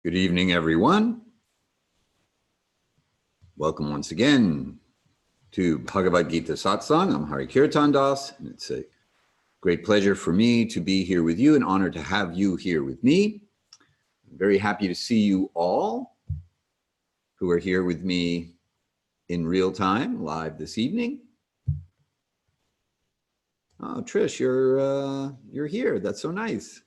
Good evening, everyone. Welcome once again to Bhagavad-gita Satsang. I'm Hari-kirtana, and it's a great pleasure for me to be here with you, an honor to have you here with me. I'm very happy to see you all who are here with me in real time, live this evening. Oh, Trish, you're here. That's so nice.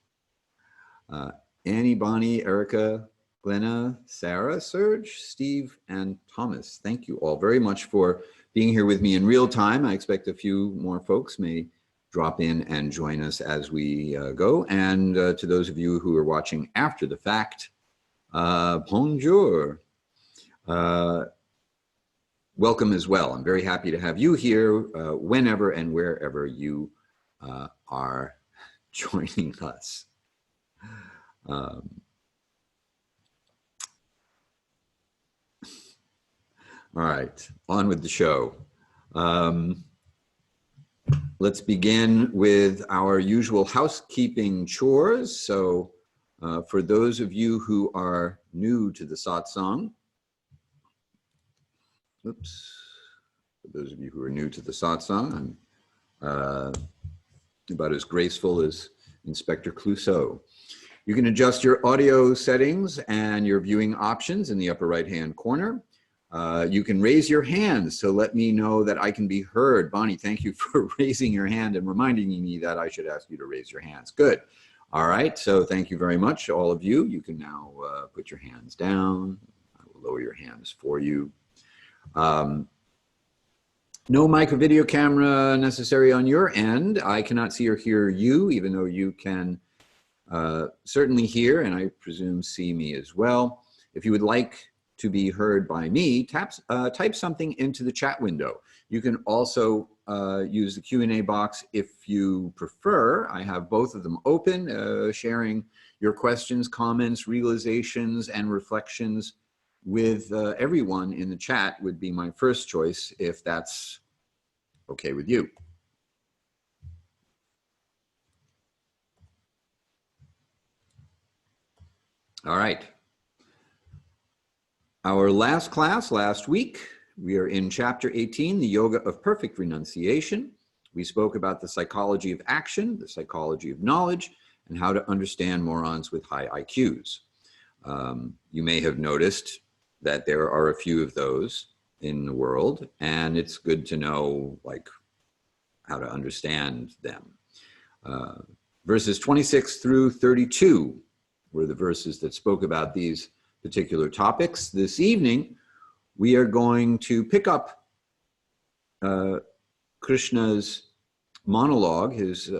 Annie, Bonnie, Erica, Glenna, Sarah, Serge, Steve, and Thomas. Thank you all very much for being here with me in real time. I expect a few more folks may drop in and join us as we go. And to those of you who are watching after the fact, bonjour. Welcome as well. I'm very happy to have you here whenever and wherever you are joining us. All right, on with the show. Let's begin with our usual housekeeping chores. So for those of you who are new to the satsang, for those of you who are new to the satsang, I'm about as graceful as Inspector Clouseau. You can adjust your audio settings and your viewing options in the upper right-hand corner. You can raise your hands to let me know that I can be heard. Bonnie, thank you for raising your hand and reminding me that I should ask you to raise your hands. Good. All right, so thank you very much, all of you. You can now put your hands down. I will lower your hands for you. No micro video camera necessary on your end. I cannot see or hear you, even though you can certainly hear, and I presume see me as well. If you would like to be heard by me, type something into the chat window. You can also use the Q&A box if you prefer. I have both of them open, sharing your questions, comments, realizations, and reflections with everyone in the chat would be my first choice, if that's okay with you. All right. Our last class last week, we are in chapter 18, the Yoga of Perfect Renunciation. We spoke about the psychology of action, the psychology of knowledge, and how to understand morons with high IQs. You may have noticed that there are a few of those in the world, and it's good to know like how to understand them. Verses 26 through 32 were the verses that spoke about these particular topics. This evening, we are going to pick up Krishna's monologue, his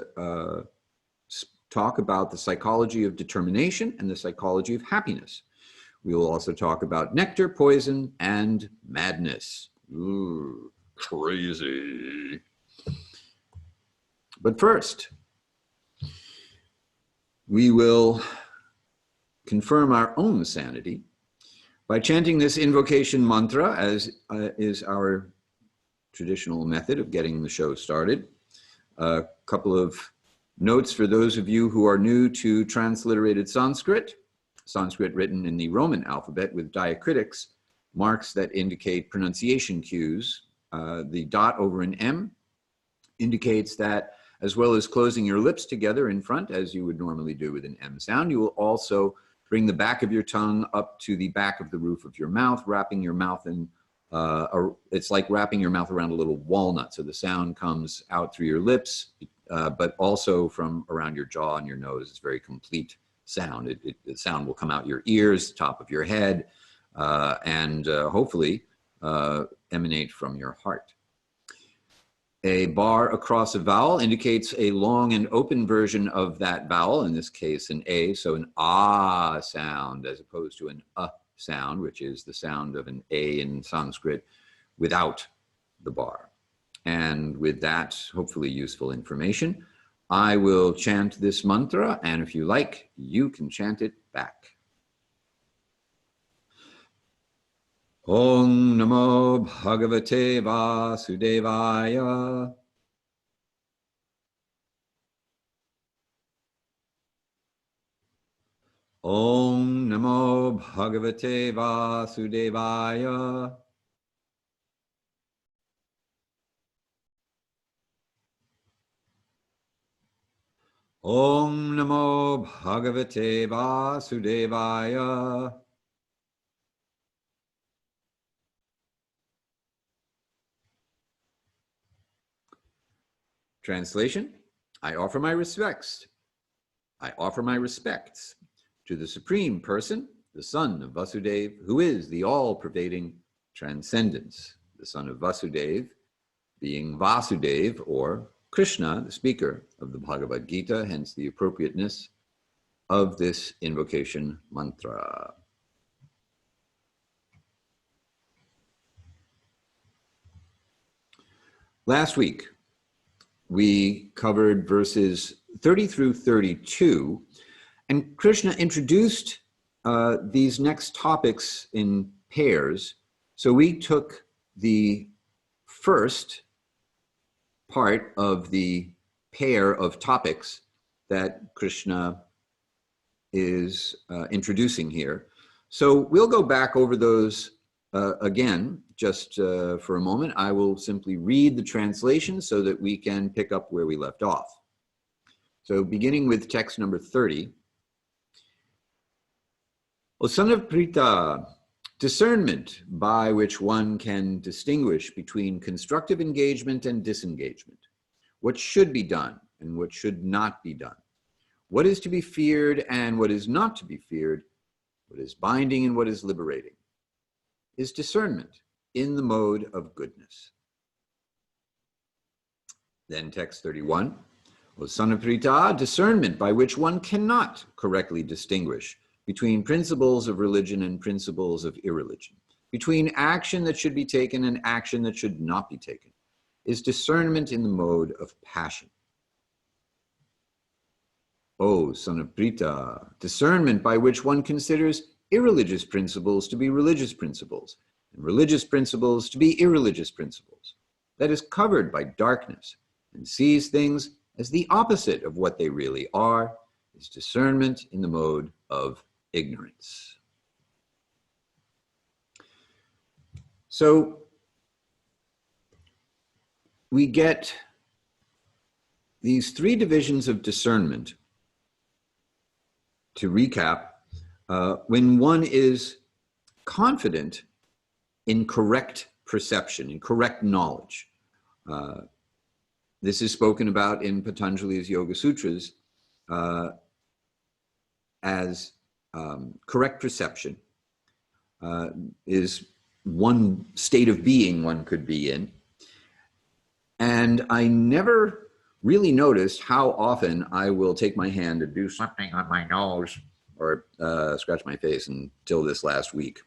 talk about the psychology of determination and the psychology of happiness. We will also talk about nectar, poison, and madness. Ooh, crazy. But first, we will confirm our own sanity by chanting this invocation mantra, as is our traditional method of getting the show started. A couple of notes for those of you who are new to transliterated Sanskrit. Sanskrit written in the Roman alphabet with diacritics, marks that indicate pronunciation cues. The dot over an M indicates that, as well as closing your lips together in front, as you would normally do with an M sound, you will also bring the back of your tongue up to the back of the roof of your mouth, wrapping your mouth in, it's like wrapping your mouth around a little walnut. So the sound comes out through your lips, but also from around your jaw and your nose. It's very complete sound. The sound will come out your ears, top of your head, and hopefully emanate from your heart. A bar across a vowel indicates a long and open version of that vowel, in this case an A, so an ah sound as opposed to an sound, which is the sound of an A in Sanskrit without the bar. And with that hopefully useful information, I will chant this mantra, and if you like, you can chant it back. Om Namo Bhagavate Vasudevaya. Om Namo Bhagavate Vasudevaya. Om Namo Bhagavate Vasudevaya. Translation: I offer my respects. I offer my respects to the Supreme Person, the Son of Vasudeva, who is the all-pervading transcendence. The Son of Vasudeva being Vasudeva, or Krishna, the speaker of the Bhagavad-gita, hence the appropriateness of this invocation mantra. Last week, we covered verses 30 through 32, and Krishna introduced these next topics in pairs. So we took the first part of the pair of topics that Krishna is introducing here. So we'll go back over those again, just for a moment. I will simply read the translation so that we can pick up where we left off. So beginning with text number 30. O son of Pritha, discernment by which one can distinguish between constructive engagement and disengagement, what should be done and what should not be done, what is to be feared and what is not to be feared, what is binding and what is liberating, is discernment in the mode of goodness. Then text 31, O son of Pritha, discernment by which one cannot correctly distinguish between principles of religion and principles of irreligion, between action that should be taken and action that should not be taken, is discernment in the mode of passion. O son of Pritha, discernment by which one considers irreligious principles to be religious principles, and religious principles to be irreligious principles, that is covered by darkness, and sees things as the opposite of what they really are, is discernment in the mode of ignorance. So we get these three divisions of discernment. To recap, when one is confident in correct perception, in correct knowledge. This is spoken about in Patanjali's Yoga Sutras as correct perception is one state of being one could be in. And I never really noticed how often I will take my hand and do something on my nose or scratch my face until this last week.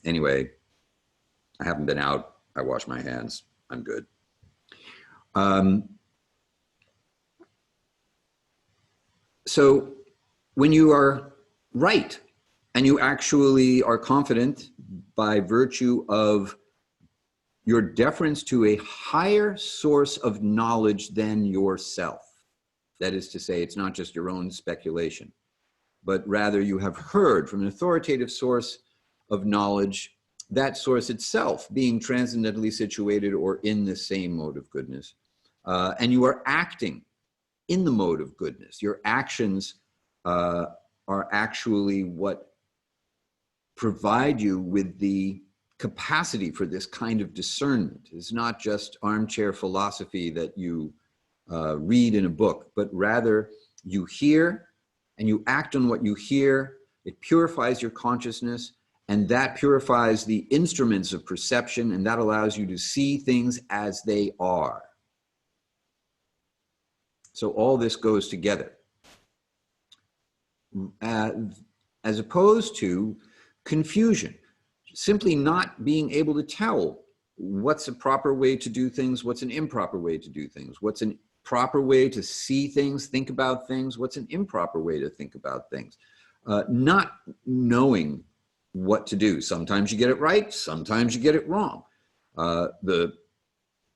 Anyway, I haven't been out. I wash my hands. I'm good. So when you are right and you actually are confident by virtue of your deference to a higher source of knowledge than yourself, that is to say, it's not just your own speculation, but rather you have heard from an authoritative source of knowledge, that source itself being transcendently situated or in the same mode of goodness. And you are acting in the mode of goodness. Your actions are actually what provide you with the capacity for this kind of discernment. It's not just armchair philosophy that you read in a book, but rather you hear and you act on what you hear. It purifies your consciousness, and that purifies the instruments of perception, and that allows you to see things as they are. So all this goes together. As opposed to confusion, simply not being able to tell what's a proper way to do things, what's an improper way to do things, what's a proper way to see things, think about things, what's an improper way to think about things. Not knowing what to do. Sometimes you get it right, sometimes you get it wrong. The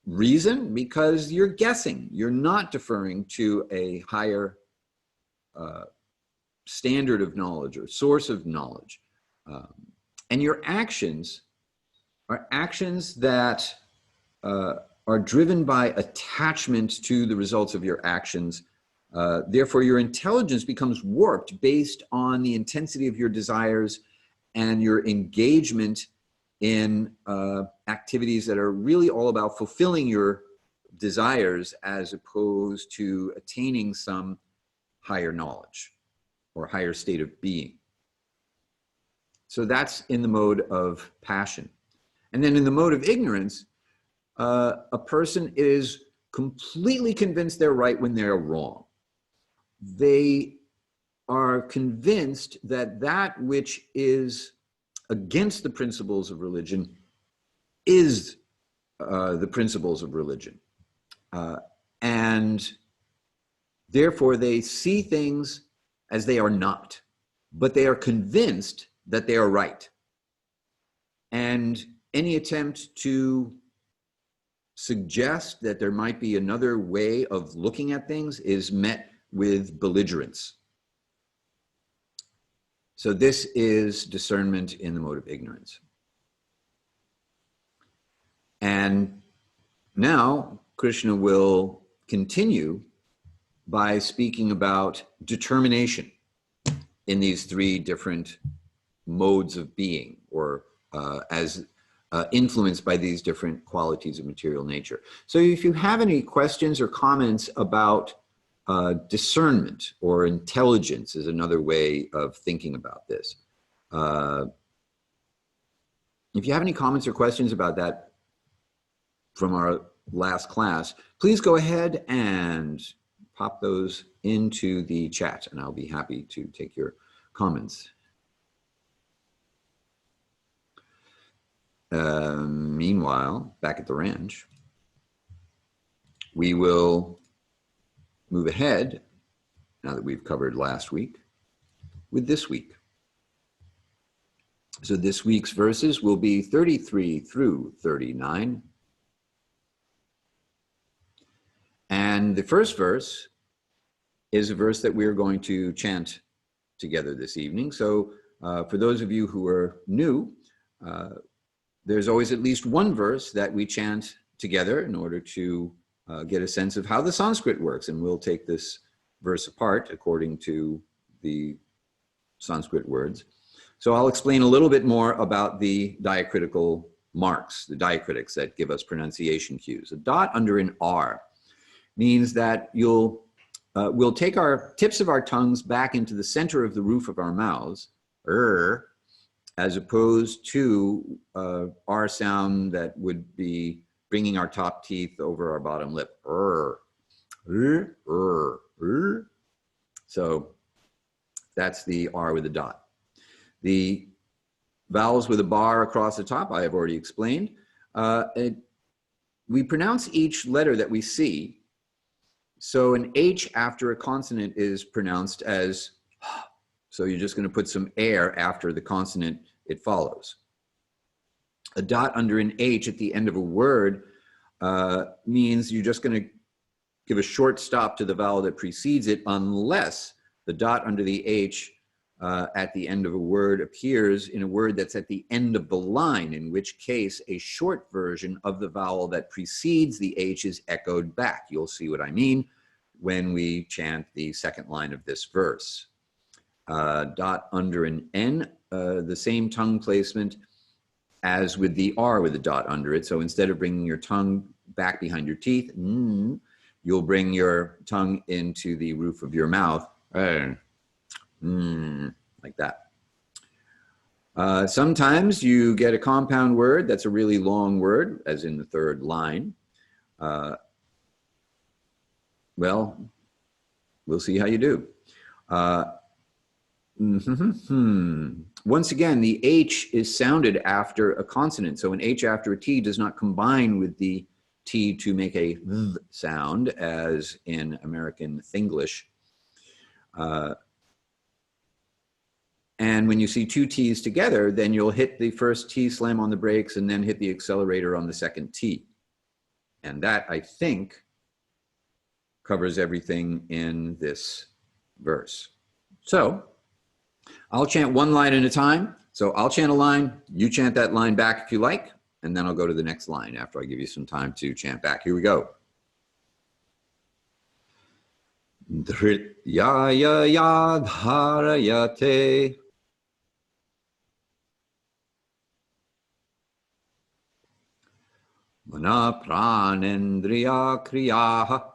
reason? Because you're guessing. You're not deferring to a higher standard of knowledge or source of knowledge. And your actions are actions that are driven by attachment to the results of your actions. Therefore, your intelligence becomes warped based on the intensity of your desires and your engagement in activities that are really all about fulfilling your desires as opposed to attaining some higher knowledge or higher state of being. So that's in the mode of passion. And then in the mode of ignorance, a person is completely convinced they're right when they're wrong. They are convinced that that which is against the principles of religion is the principles of religion. And therefore they see things as they are not, but they are convinced that they are right. And any attempt to suggest that there might be another way of looking at things is met with belligerence. So this is discernment in the mode of ignorance. And now Krishna will continue by speaking about determination in these three different modes of being, or as influenced by these different qualities of material nature. So if you have any questions or comments about discernment or intelligence is another way of thinking about this. If you have any comments or questions about that from our last class, please go ahead and pop those into the chat and I'll be happy to take your comments. Meanwhile, back at the ranch, we will move ahead, now that we've covered last week, with this week. So this week's verses will be 33 through 39. And the first verse is a verse that we're going to chant together this evening. So for those of you who are new, there's always at least one verse that we chant together in order to get a sense of how the Sanskrit works. And we'll take this verse apart according to the Sanskrit words. So I'll explain a little bit more about the diacritical marks, the diacritics that give us pronunciation cues. A dot under an R means that we'll take our tips of our tongues back into the center of the roof of our mouths, as opposed to R sound that would be bringing our top teeth over our bottom lip. So that's the R with a dot. The vowels with a bar across the top, I have already explained. We pronounce each letter that we see. So an H after a consonant is pronounced as, so you're just going to put some air after the consonant it follows. A dot under an H at the end of a word means you're just going to give a short stop to the vowel that precedes it, unless the dot under the H at the end of a word appears in a word that's at the end of the line, in which case a short version of the vowel that precedes the H is echoed back. You'll see what I mean when we chant the second line of this verse. Dot under an N, the same tongue placement as with the R with a dot under it. So instead of bringing your tongue back behind your teeth, you'll bring your tongue into the roof of your mouth, like that. Sometimes you get a compound word that's a really long word, as in the third line. Well, we'll see how you do. Once again, the H is sounded after a consonant. So an H after a T does not combine with the T to make a th sound, as in American Thinglish. And when you see two T's together, then you'll hit the first T, slam on the brakes, and then hit the accelerator on the second T. And that, I think, covers everything in this verse. So I'll chant one line at a time. So I'll chant a line, you chant that line back if you like, and then I'll go to the next line after I give you some time to chant back. Here we go. Dhrityaya yadharayate mana pranendriya kriyaha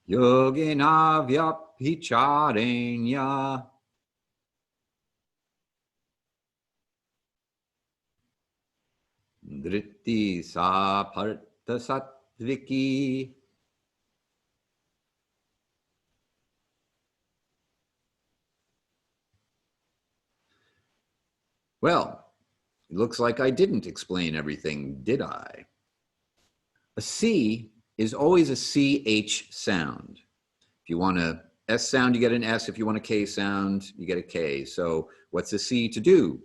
yogena vyapicharenya dhritti sa partha sattviki. Well, it looks like I didn't explain everything, did I? A C is always a CH sound. If you want a S sound, you get an S. If you want a K sound, you get a K. So what's a C to do?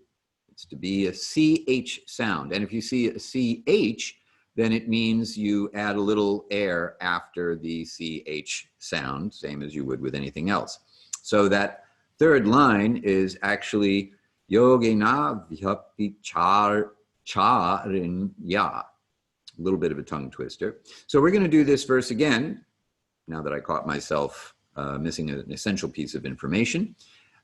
It's to be a CH sound. And if you see a CH, then it means you add a little air after the CH sound, same as you would with anything else. So that third line is actually Yogena Vyapicharenya. A little bit of a tongue twister. So we're going to do this verse again, now that I caught myself missing an essential piece of information.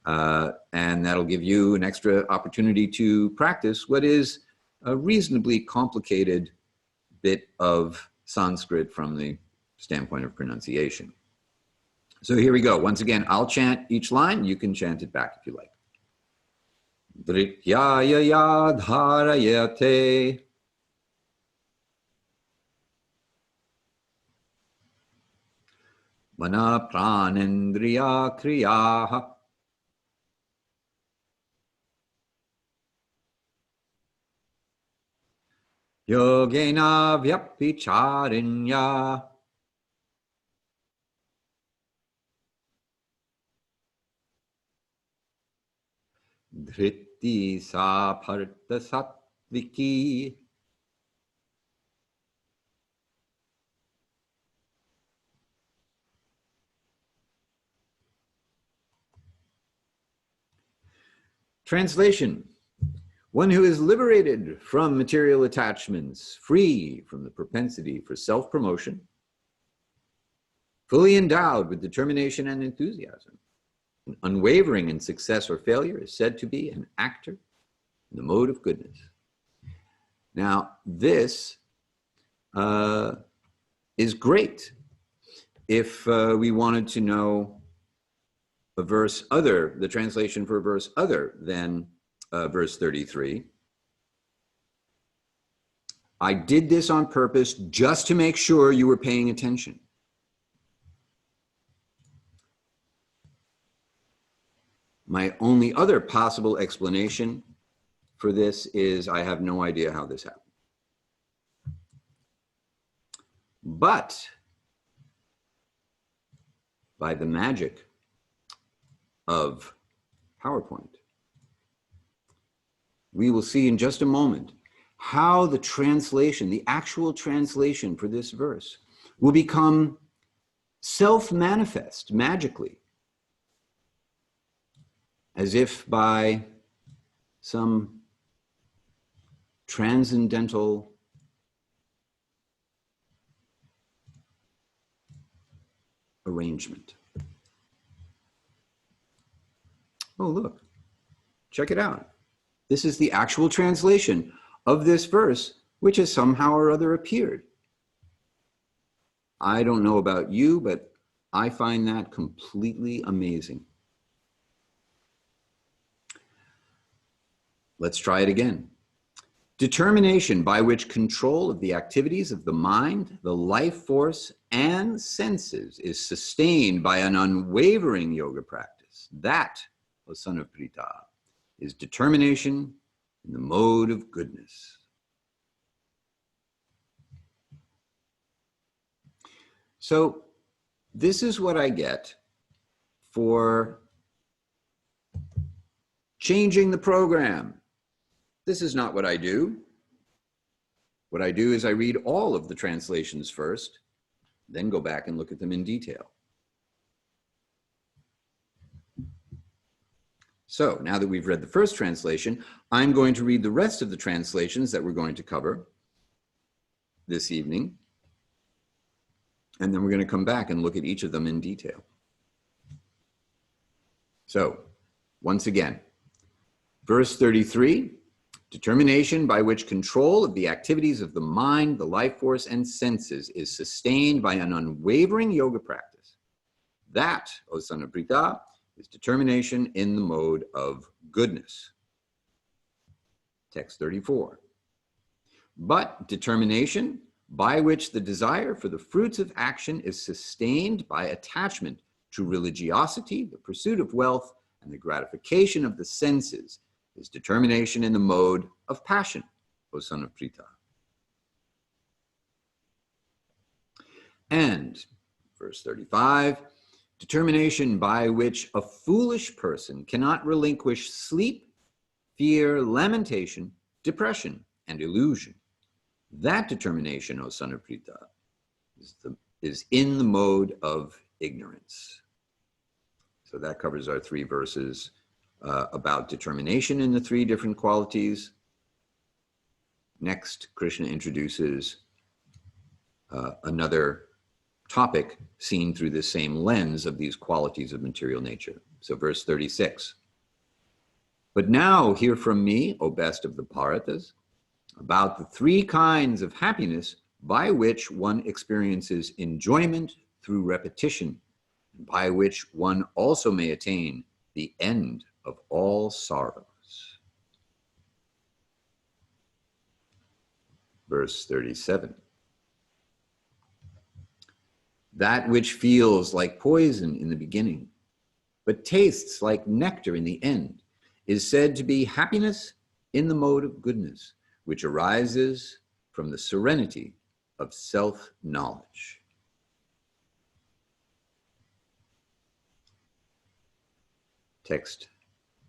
And that'll give you an extra opportunity to practice what is a reasonably complicated bit of Sanskrit from the standpoint of pronunciation. So here we go. Once again, I'll chant each line. You can chant it back if you like. Dhrityaya yadharayate mana pranendriya kriyaha yogena vyapicharenya dhritti sa partha sattviki. Translation: one who is liberated from material attachments, free from the propensity for self-promotion, fully endowed with determination and enthusiasm, and unwavering in success or failure, is said to be an actor in the mode of goodness. Now, this is great if we wanted to know a verse other, the translation for a verse other than verse 33. I did this on purpose just to make sure you were paying attention. My only other possible explanation for this is I have no idea how this happened. But by the magic of PowerPoint, we will see in just a moment how the translation, the actual translation for this verse, will become self-manifest magically, as if by some transcendental arrangement. Oh, look, check it out. This is the actual translation of this verse, which has somehow or other appeared. I don't know about you, but I find that completely amazing. Let's try it again. Determination by which control of the activities of the mind, the life force, and senses is sustained by an unwavering yoga practice. That, O son of Pritha, is determination in the mode of goodness. So this is what I get for changing the program. This is not what I do. What I do is I read all of the translations first, Then go back and look at them in detail. So now that we've read the first translation, I'm going to read the rest of the translations that we're going to cover this evening. And then we're going to come back and look at each of them in detail. So, once again, verse 33, determination by which control of the activities of the mind, the life force, and senses is sustained by an unwavering yoga practice. That, O son of Pritha, is determination in the mode of goodness. Text 34. But determination by which the desire for the fruits of action is sustained by attachment to religiosity, the pursuit of wealth, and the gratification of the senses is determination in the mode of passion, O son of Pritha. And, verse 35, determination by which a foolish person cannot relinquish sleep, fear, lamentation, depression, and illusion. That determination, O son of Pritha, is in the mode of ignorance. So that covers our three verses about determination in the three different qualities. Next, Krishna introduces another topic seen through the same lens of these qualities of material nature. So verse 36. But now hear from me, O best of the Bharatas, about the three kinds of happiness by which one experiences enjoyment through repetition, and by which one also may attain the end of all sorrows. Verse 37. That which feels like poison in the beginning, but tastes like nectar in the end, is said to be happiness in the mode of goodness, which arises from the serenity of self-knowledge. Text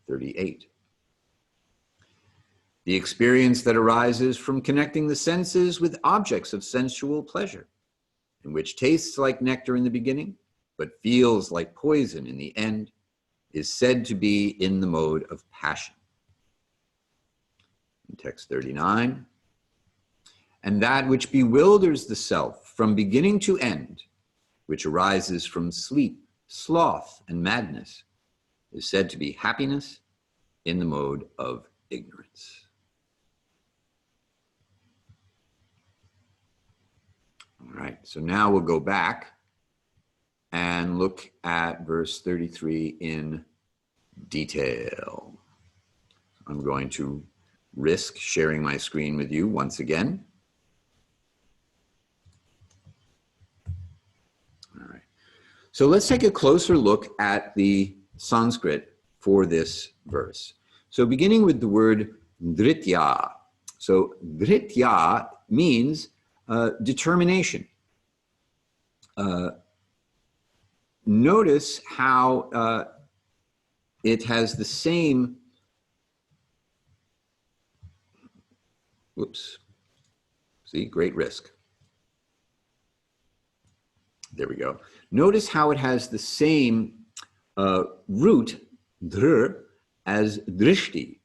38. The experience that arises from connecting the senses with objects of sensual pleasure, and which tastes like nectar in the beginning, but feels like poison in the end, is said to be in the mode of passion. In text 39, and that which bewilders the self from beginning to end, which arises from sleep, sloth, and madness, is said to be happiness in the mode of ignorance. All right, so now we'll go back and look at verse 33 in detail. I'm going to risk sharing my screen with you once again. All right. So let's take a closer look at the Sanskrit for this verse. So beginning with the word dhritya. So dhritya means determination. Notice how it has the same, whoops, see, great risk. There we go. Notice how it has the same root, dhr, as drishti.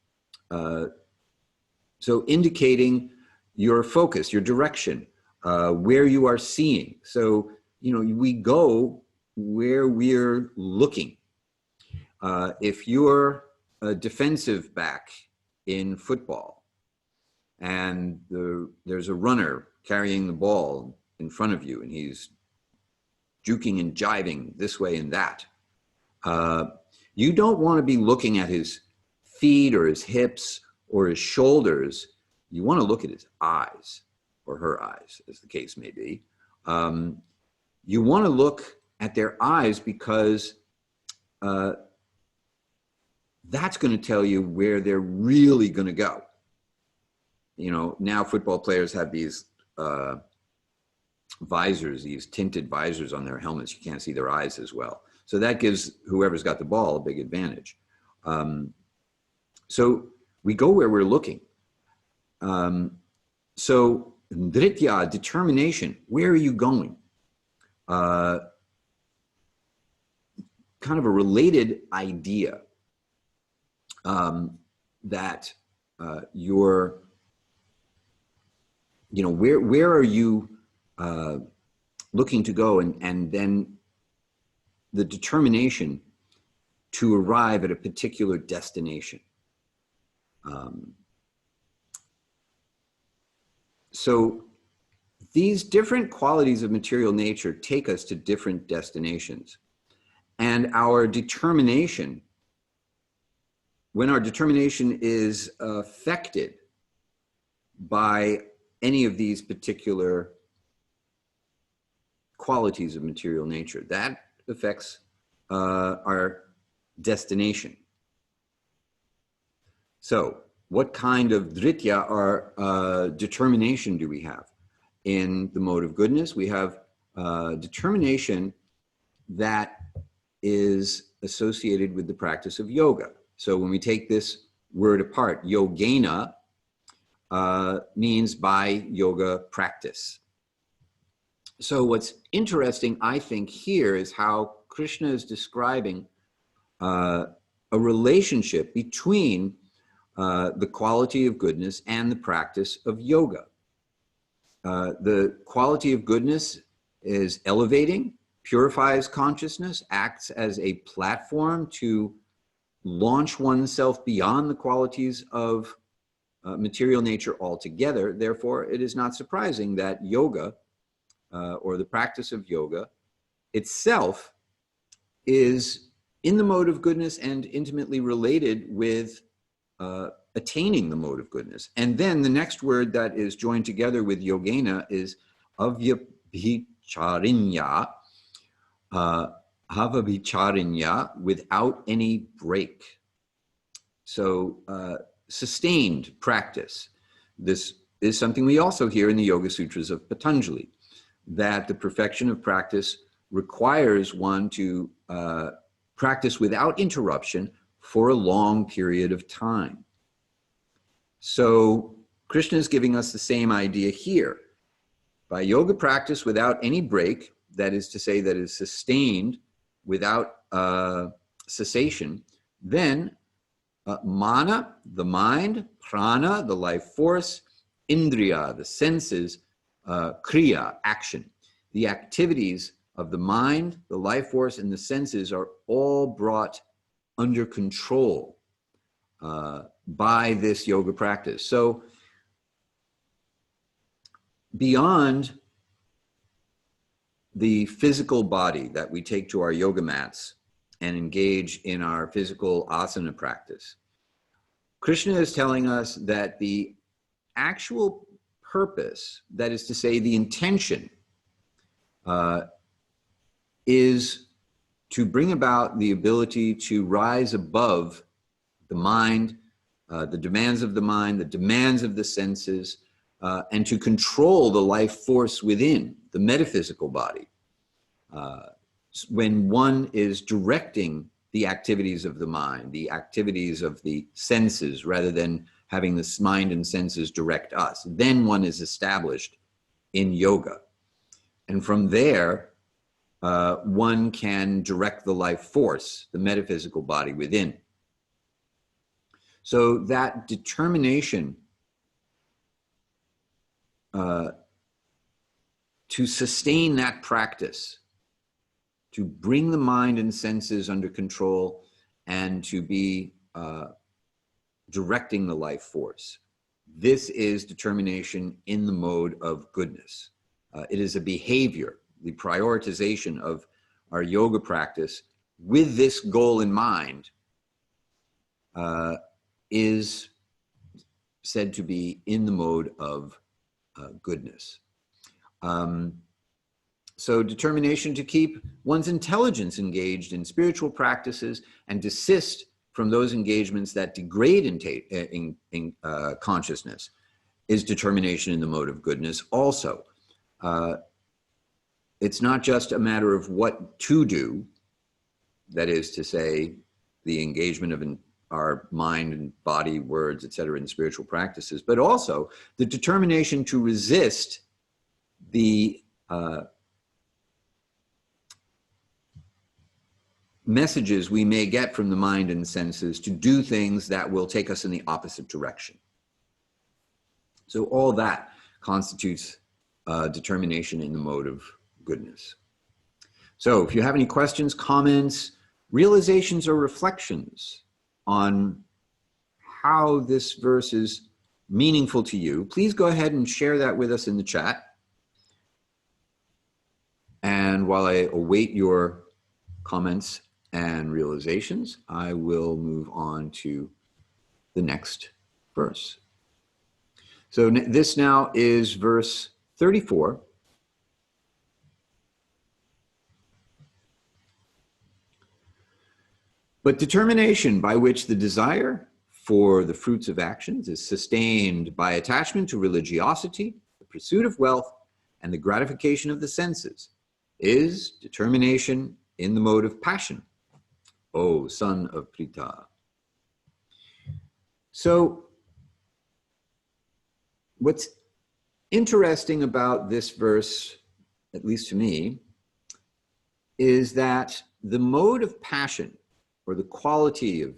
So indicating your focus, your direction, where you are seeing. So, you know, we go where we're looking. If you're a defensive back in football and there's a runner carrying the ball in front of you and he's juking and jiving this way and that, you don't want to be looking at his feet or his hips or his shoulders. You want to look at his eyes, or her eyes, as the case may be. You want to look at their eyes because that's going to tell you where they're really going to go. You know, now football players have these visors, these tinted visors on their helmets. You can't see their eyes as well. So that gives whoever's got the ball a big advantage. So we go where we're looking. So dhritya, determination, where are you going? kind of a related idea that you're, where are you looking to go, and then the determination to arrive at a particular destination. So these different qualities of material nature take us to different destinations. And our determination, when our determination is affected by any of these particular qualities of material nature, that affects our destination. So what kind of dhritya or determination do we have? In the mode of goodness, we have determination that is associated with the practice of yoga. So when we take this word apart, yogena means by yoga practice. So what's interesting, I think, here is how Krishna is describing a relationship between the quality of goodness and the practice of yoga. The quality of goodness is elevating, purifies consciousness, acts as a platform to launch oneself beyond the qualities of material nature altogether. Therefore, it is not surprising that yoga, or the practice of yoga itself, is in the mode of goodness and intimately related with attaining the mode of goodness. And then the next word that is joined together with yogena is avyabhicharinya, havabhicharinya, without any break. So sustained practice. This is something we also hear in the Yoga Sutras of Patanjali, that the perfection of practice requires one to practice without interruption for a long period of time. So Krishna is giving us the same idea here. By yoga practice without any break, that is to say that is sustained without cessation, then mana, the mind, prana, the life force, indriya, the senses, kriya, action. The activities of the mind, the life force, and the senses are all brought under control by this yoga practice. So beyond the physical body that we take to our yoga mats and engage in our physical asana practice, Krishna is telling us that the actual purpose, that is to say the intention, is to bring about the ability to rise above the mind, the demands of the mind, the demands of the senses, and to control the life force within the metaphysical body. When one is directing the activities of the mind, the activities of the senses, rather than having this mind and senses direct us, then one is established in yoga. And from there, one can direct the life force, the metaphysical body within. So that determination to sustain that practice, to bring the mind and senses under control, and to be directing the life force. This is determination in the mode of goodness. It is a behavior, the prioritization of our yoga practice with this goal in mind is said to be in the mode of goodness. So determination to keep one's intelligence engaged in spiritual practices and desist from those engagements that degrade in consciousness is determination in the mode of goodness also. It's not just a matter of what to do, that is to say, the engagement of our mind and body, words, etc., in spiritual practices, but also the determination to resist the messages we may get from the mind and senses to do things that will take us in the opposite direction. So all that constitutes determination in the mode of goodness. So if you have any questions, comments, realizations, or reflections on how this verse is meaningful to you, please go ahead and share that with us in the chat. And while I await your comments and realizations, I will move on to the next verse. So this now is verse 34. But determination by which the desire for the fruits of actions is sustained by attachment to religiosity, the pursuit of wealth, and the gratification of the senses is determination in the mode of passion, O son of Pritha. So what's interesting about this verse, at least to me, is that the mode of passion, or the quality of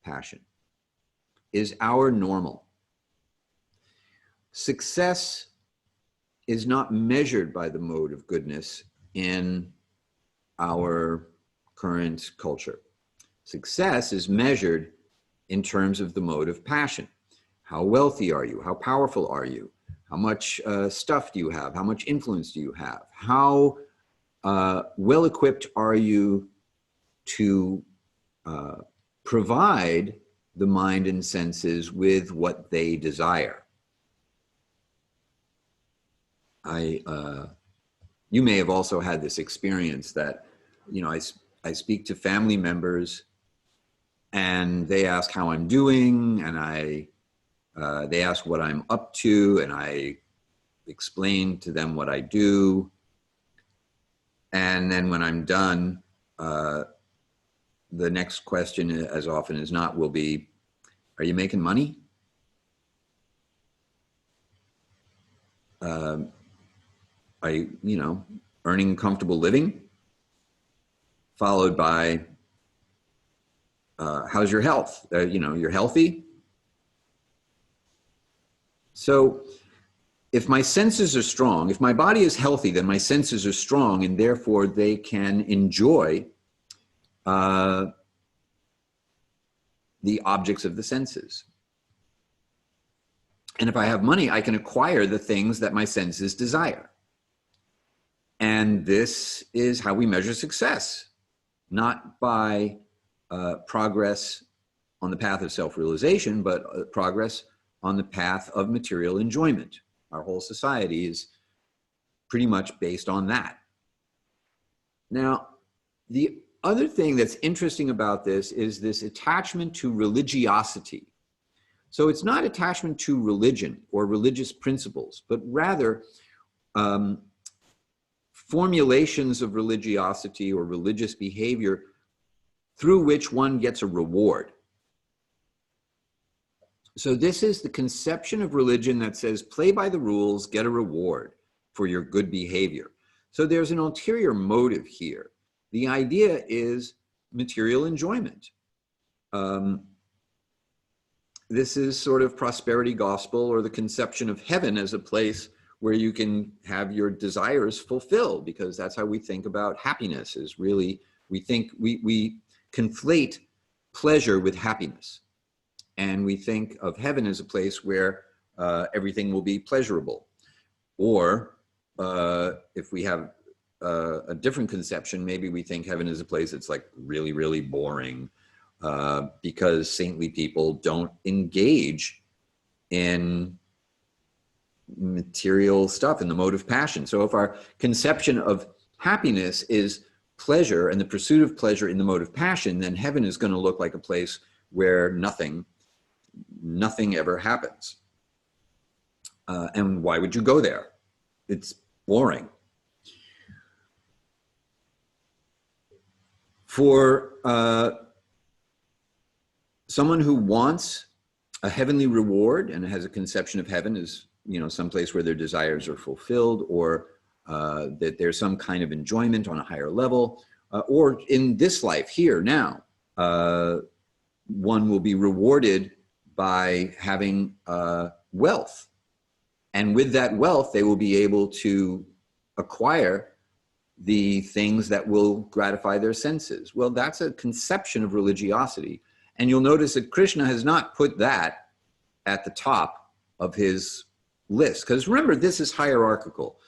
passion, is our normal. Success is not measured by the mode of goodness in our current culture. Success is measured in terms of the mode of passion. How wealthy are you? How powerful are you? How much stuff do you have? How much influence do you have? How well-equipped are you to provide the mind and senses with what they desire? You may have also had this experience that, you know, I speak to family members and they ask how I'm doing, and they ask what I'm up to, and I explain to them what I do. And then when I'm done, the next question, as often as not, will be, are you making money? Are you, earning a comfortable living? Followed by, how's your health? You're healthy? So if my senses are strong, if my body is healthy, then my senses are strong, and therefore they can enjoy the objects of the senses. And if I have money, I can acquire the things that my senses desire. And this is how we measure success, not by progress on the path of self-realization, but progress on the path of material enjoyment. Our whole society is pretty much based on that. Now, the other thing that's interesting about this is this attachment to religiosity. So it's not attachment to religion or religious principles, but rather formulations of religiosity or religious behavior through which one gets a reward. So this is the conception of religion that says, play by the rules, get a reward for your good behavior. So there's an ulterior motive here. The idea is material enjoyment. This is sort of prosperity gospel, or the conception of heaven as a place where you can have your desires fulfilled, because that's how we think about happiness. Is really, we think we conflate pleasure with happiness. And we think of heaven as a place where everything will be pleasurable. Or if we have a different conception, maybe we think heaven is a place that's like really, really boring, because saintly people don't engage in material stuff, in the mode of passion. So if our conception of happiness is pleasure and the pursuit of pleasure in the mode of passion, then heaven is going to look like a place where nothing ever happens. And why would you go there? It's boring. For someone who wants a heavenly reward and has a conception of heaven as, some place where their desires are fulfilled, or that there's some kind of enjoyment on a higher level, or in this life here now, one will be rewarded by having wealth. And with that wealth, they will be able to acquire the things that will gratify their senses. Well, that's a conception of religiosity. And you'll notice that Krishna has not put that at the top of his list. Because remember, this is hierarchical.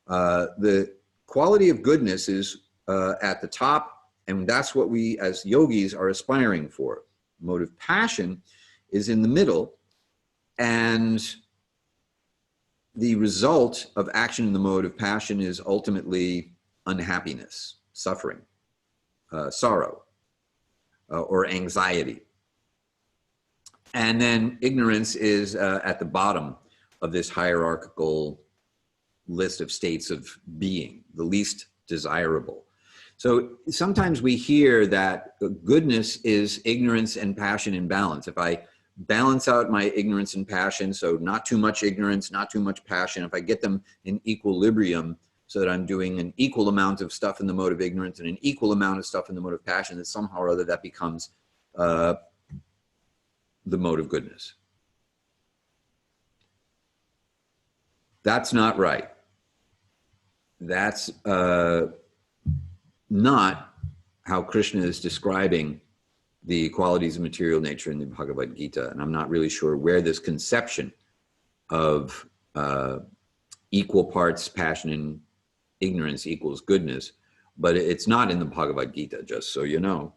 The quality of goodness is at the top, and that's what we as yogis are aspiring for. Mode of passion is in the middle, and the result of action in the mode of passion is ultimately unhappiness, suffering, sorrow, or anxiety. And then ignorance is at the bottom of this hierarchical list of states of being, the least desirable. So sometimes we hear that goodness is ignorance and passion in balance. If I balance out my ignorance and passion, so not too much ignorance, not too much passion, if I get them in equilibrium so that I'm doing an equal amount of stuff in the mode of ignorance and an equal amount of stuff in the mode of passion, that somehow or other that becomes the mode of goodness. That's not right. That's not how Krishna is describing the qualities of material nature in the Bhagavad-gita. And I'm not really sure where this conception of equal parts passion and ignorance equals goodness, but it's not in the Bhagavad-gita, just so you know.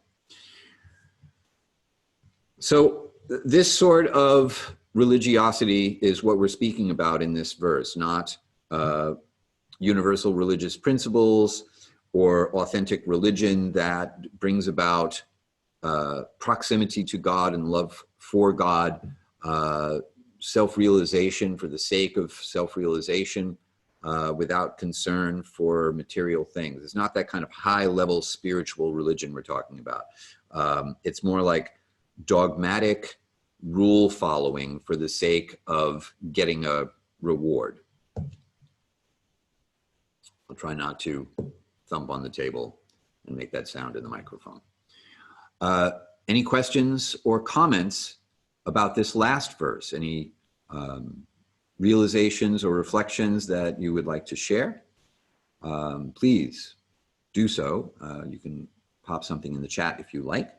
So this sort of religiosity is what we're speaking about in this verse, not universal religious principles or authentic religion that brings about proximity to God and love for God, self-realization for the sake of self-realization, without concern for material things. It's not that kind of high-level spiritual religion we're talking about. It's more like dogmatic rule following for the sake of getting a reward. I'll try not to thump on the table and make that sound in the microphone. Any questions or comments about this last verse? Any realizations or reflections that you would like to share? Please do so. You can pop something in the chat if you like.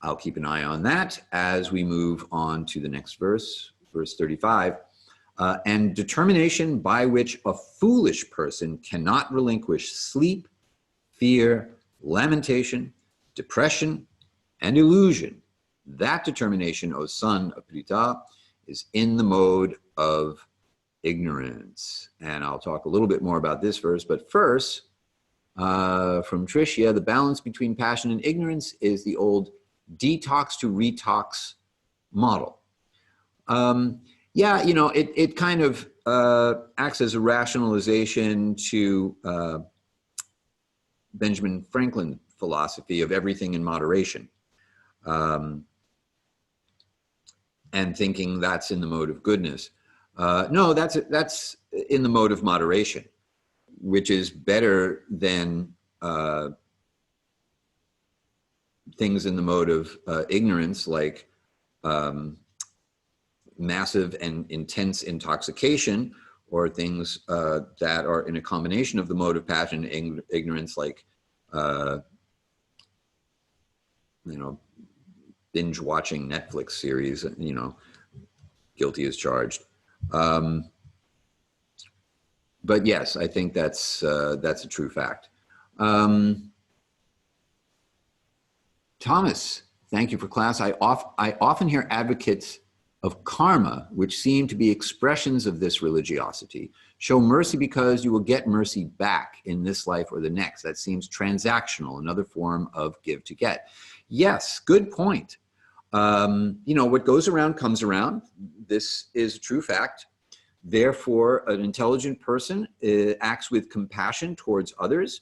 I'll keep an eye on that as we move on to the next verse, verse 35. And determination by which a foolish person cannot relinquish sleep, fear, lamentation, depression, and illusion. That determination, O son of Pritha, is in the mode of ignorance. And I'll talk a little bit more about this verse, but first, from Trishya, the balance between passion and ignorance is the old detox to retox model. Yeah, you know, it kind of acts as a rationalization to Benjamin Franklin philosophy of everything in moderation, and thinking that's in the mode of goodness. No, that's in the mode of moderation, which is better than things in the mode of ignorance, like massive and intense intoxication, or things that are in a combination of the mode of passion and ignorance, like you know, binge watching Netflix series, you know, guilty as charged. But yes, I think that's a true fact. Thomas, thank you for class. I often hear advocates of karma, which seem to be expressions of this religiosity. Show mercy because you will get mercy back in this life or the next. That seems transactional, another form of give to get. Yes, good point. You know, what goes around comes around. This is a true fact. Therefore, an intelligent person acts with compassion towards others,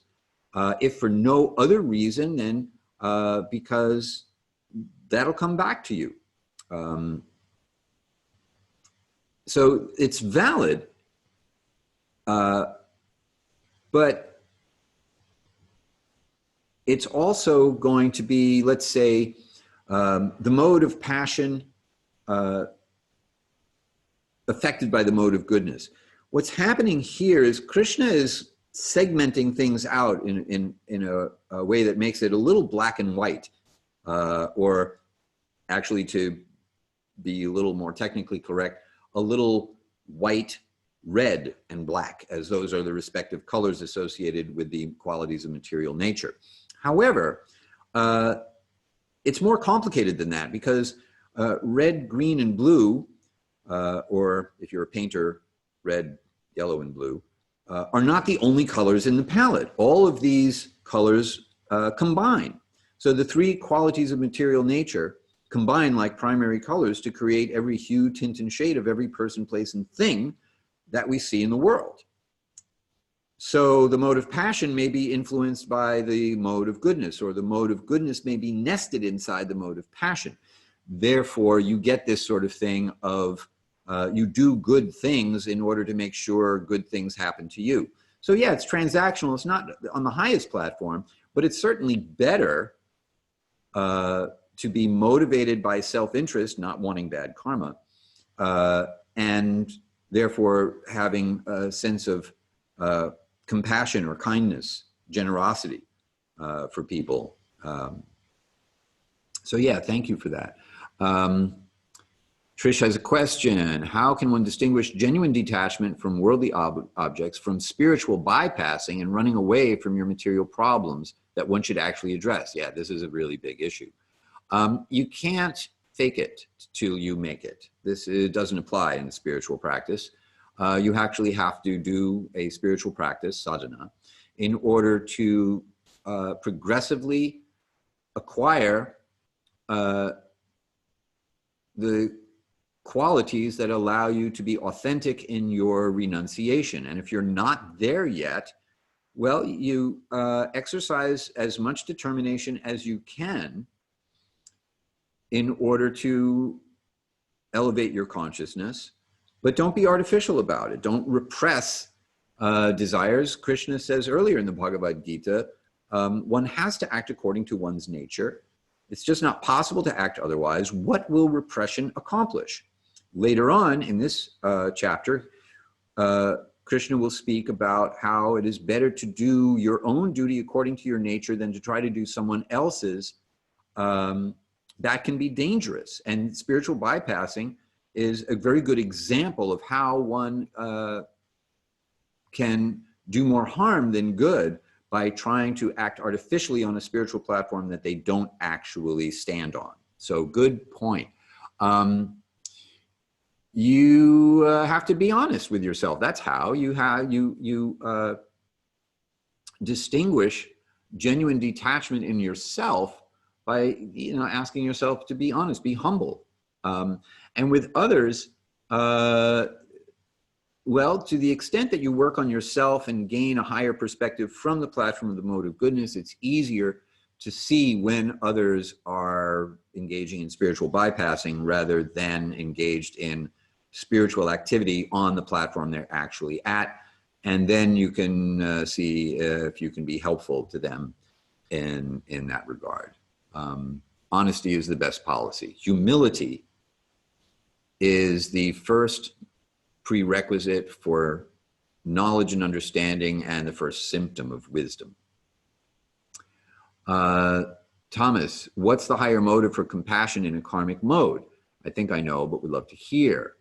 if for no other reason than because that'll come back to you. So it's valid, but it's also going to be, let's say, the mode of passion affected by the mode of goodness. What's happening here is Krishna is segmenting things out in a way that makes it a little black and white, or actually, to be a little more technically correct, a little white, red, and black, as those are the respective colors associated with the qualities of material nature. However, it's more complicated than that, because red, green, and blue, or if you're a painter, red, yellow, and blue, are not the only colors in the palette. All of these colors combine. So the three qualities of material nature combine like primary colors to create every hue, tint, and shade of every person, place, and thing that we see in the world. So the mode of passion may be influenced by the mode of goodness, or the mode of goodness may be nested inside the mode of passion. Therefore, you get this sort of thing of you do good things in order to make sure good things happen to you. So yeah, it's transactional. It's not on the highest platform, but it's certainly better to be motivated by self-interest, not wanting bad karma, and therefore having a sense of compassion or kindness, generosity for people. So yeah, thank you for that. Trish has a question. How can one distinguish genuine detachment from worldly objects from spiritual bypassing and running away from your material problems that one should actually address? Yeah, this is a really big issue. You can't fake it till you make it. This doesn't apply in the spiritual practice. You actually have to do a spiritual practice, sadhana, in order to progressively acquire the qualities that allow you to be authentic in your renunciation. And if you're not there yet, well, you exercise as much determination as you can in order to elevate your consciousness, but don't be artificial about it. Don't repress desires. Krishna says earlier in the Bhagavad-gita, one has to act according to one's nature. It's just not possible to act otherwise. What will repression accomplish? Later on in this chapter, Krishna will speak about how it is better to do your own duty according to your nature than to try to do someone else's. That can be dangerous. And spiritual bypassing is a very good example of how one can do more harm than good by trying to act artificially on a spiritual platform that they don't actually stand on. So good point. You have to be honest with yourself. That's how you distinguish genuine detachment in yourself by asking yourself to be honest, be humble, and with others. Well, to the extent that you work on yourself and gain a higher perspective from the platform of the mode of goodness, it's easier to see when others are engaging in spiritual bypassing rather than engaged in spiritual activity on the platform they're actually at. And then you can see if you can be helpful to them in that regard. Honesty is the best policy. Humility is the first prerequisite for knowledge and understanding, and the first symptom of wisdom. Thomas, what's the higher motive for compassion in a karmic mode? I think I know, but would love to hear.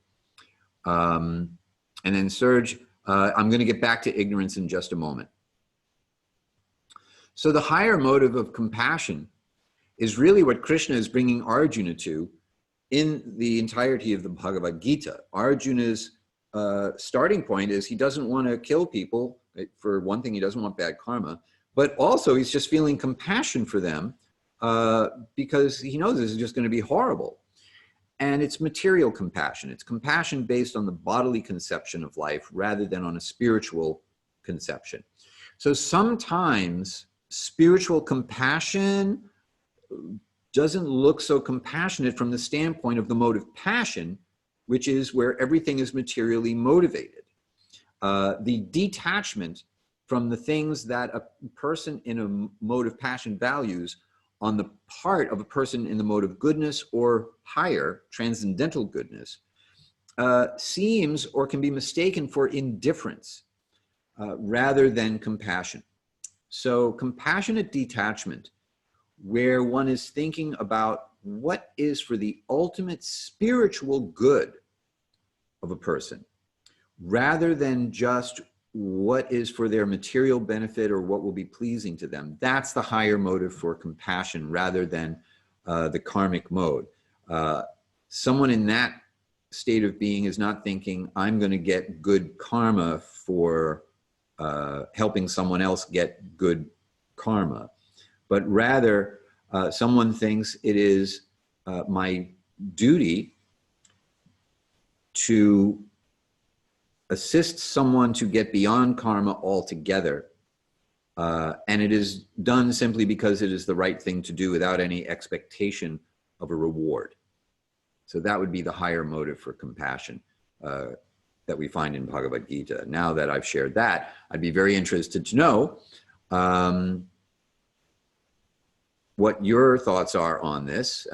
And then Serge, I'm going to get back to ignorance in just a moment. So the higher motive of compassion is really what Krishna is bringing Arjuna to in the entirety of the Bhagavad-gita. Arjuna's starting point is he doesn't want to kill people. For one thing, he doesn't want bad karma, but also he's just feeling compassion for them because he knows this is just going to be horrible. And it's material compassion. It's compassion based on the bodily conception of life rather than on a spiritual conception. So sometimes spiritual compassion doesn't look so compassionate from the standpoint of the mode of passion, which is where everything is materially motivated. The detachment from the things that a person in a mode of passion values on the part of a person in the mode of goodness or higher, transcendental goodness, seems or can be mistaken for indifference rather than compassion. So compassionate detachment, where one is thinking about what is for the ultimate spiritual good of a person, rather than just what is for their material benefit or what will be pleasing to them. That's the higher motive for compassion rather than the karmic mode. Someone in that state of being is not thinking, I'm going to get good karma for helping someone else get good karma. But rather, someone thinks it is my duty to assist someone to get beyond karma altogether. And it is done simply because it is the right thing to do without any expectation of a reward. So that would be the higher motive for compassion that we find in Bhagavad-gita. Now that I've shared that, I'd be very interested to know what your thoughts are on this,